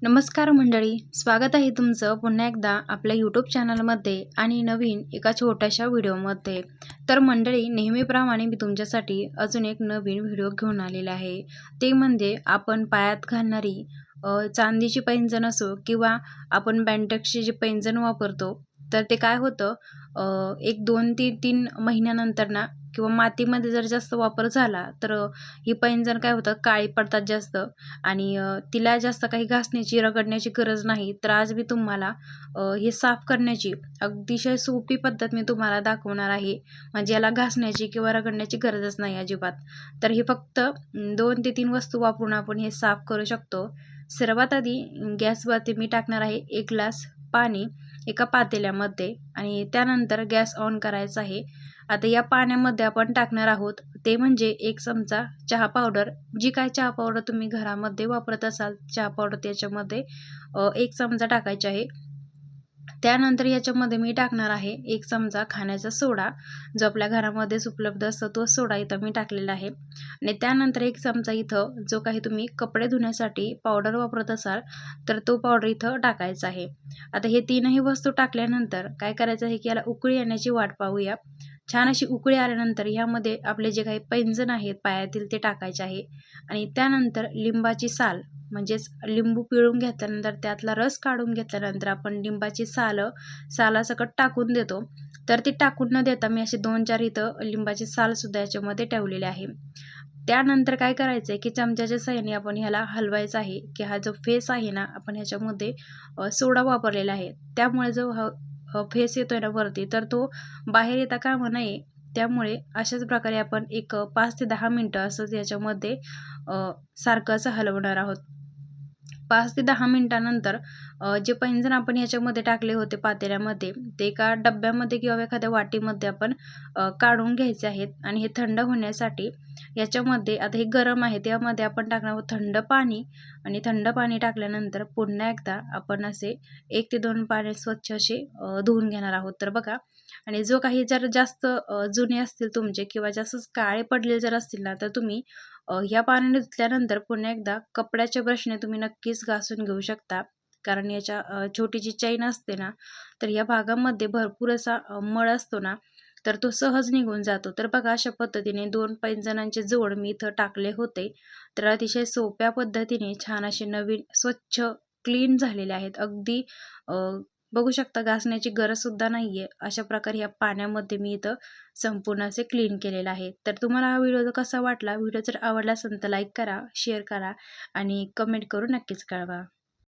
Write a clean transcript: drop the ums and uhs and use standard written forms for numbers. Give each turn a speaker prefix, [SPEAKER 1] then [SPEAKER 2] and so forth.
[SPEAKER 1] नमस्कार मंडळी, स्वागत आहे तुमचं पुन्हा एकदा आपल्या यूट्यूब चॅनलमध्ये आणि नवीन एका छोट्याशा व्हिडिओमध्ये। तर मंडळी, नेहमीप्रमाणे मी तुमच्यासाठी अजून एक नवीन व्हिडिओ घेऊन आलेला आहे। ते म्हणजे आपण पायात घालणारी चांदीची पैंजण असो किंवा आपण बँटेक्सची जी पैंजण वापरतो, तर ते काय होतं, एक 2 ते 3 महिन्यानंतर ना किंवा मातीमध्ये जर जास्त वापर झाला तर ही पैंजण काय होतं, काळी पडतात जास्त आणि तिला जास्त काही घासण्याची रगडण्याची गरज नाही। तर आज मी तुम्हाला हे साफ करण्याची अतिशय सोपी पद्धत मी तुम्हाला दाखवणार आहे। म्हणजे याला घासण्याची किंवा रगडण्याची गरजच नाही अजिबात। तर हे फक्त 2 ते 3 वस्तू वापरून आपण हे साफ करू शकतो। सर्वात आधी गॅसवरती मी टाकणार आहे 1 ग्लास पाणी एका पातेल्यामध्ये आणि त्यानंतर गॅस ऑन करायचा आहे। आता या पाण्यामध्ये आपण टाकणार आहोत ते म्हणजे 1 चमचा चहा पावडर। जी काय चहा पावडर तुम्ही घरामध्ये वापरत असाल चहा पावडर त्याच्यामध्ये 1 चमचा टाकायची आहे। त्यानंतर याच्यामध्ये मी टाकणार आहे 1 चमचा खाण्याचा सोडा, जो आपल्या घरामध्येच उपलब्ध असतो तो सोडा इथं मी टाकलेला आहे। आणि त्यानंतर 1 चमचा इथं जो काही तुम्ही कपडे धुण्यासाठी पावडर वापरत असाल तर तो पावडर इथं टाकायचा आहे। आता हे तीनही वस्तू टाकल्यानंतर काय करायचं आहे की याला उकळी येण्याची वाट पाहूया। छान अशी उकळी आल्यानंतर यामध्ये आपले जे काही पैंजण आहेत पायातील ते टाकायचे आहे आणि त्यानंतर लिंबाची साल म्हणजेच लिंबू पिळून घेतल्यानंतर त्यातला रस काढून घेतल्यानंतर आपण लिंबाची सालासकट टाकून देतो। तर ती टाकून न देता मी अशी 2-4 इथं लिंबाची सालसुद्धा याच्यामध्ये ठेवलेली आहे। त्यानंतर काय करायचं आहे की चमच्याच्या साहाय्याने आपण ह्याला हलवायचं आहे की हा जो फेस आहे ना, आपण ह्याच्यामध्ये सोडा वापरलेला आहे, त्यामुळे जो फेस येतोय ना वरती, तर तो बाहेर येता कामा नये। त्यामुळे अशाच प्रकारे आपण एक 5 ते 10 मिनटं असंच याच्यामध्ये सारखं असं हलवणार आहोत। 5 ते 10 मिनिटानंतर जे पैंजण आपण याच्यामध्ये टाकले होते पातेल्यामध्ये, ते एका डब्यामध्ये किंवा एखाद्या वाटीमध्ये आपण काढून घ्यायचे आहेत आणि हे थंड होण्यासाठी याच्यामध्ये आता हे गरम आहे त्यामध्ये आपण टाकणार आहोत थंड पाणी आणि थंड पाणी टाकल्यानंतर पुन्हा एकदा आपण असे 1 ते 2 पाणी स्वच्छ असे धुवून घेणार आहोत। तर बघा, आणि जो काही जर जास्त जुने असतील तुमचे किंवा जास्तच काळे पडलेले जर असतील ना, तर तुम्ही ह्या पाण्याने धुतल्यानंतर पुन्हा एकदा कपड्याच्या ब्रशने तुम्ही नक्कीच घासून घेऊ शकता। कारण याच्या छोटी जी चैन असते ना, तर या भागामध्ये भरपूर असा मळ असतो ना, तर तो सहज निघून जातो। तर बघा, अशा पद्धतीने 2 पैंजणांचे जोड मी इथं टाकले होते। तर अतिशय सोप्या पद्धतीने छान असे नवीन स्वच्छ क्लीन झालेले आहेत। अगदी अ, बघू शकता, घासण्याची गरजसुद्धा नाही आहे। अशा प्रकारे या पाण्यामध्ये मी इथं संपूर्ण असे क्लीन केलेलं आहे। तर तुम्हाला हा व्हिडिओ कसा वाटला? व्हिडिओ जर आवडला असेल तर लाईक करा, शेअर करा आणि कमेंट करून नक्कीच कळवा।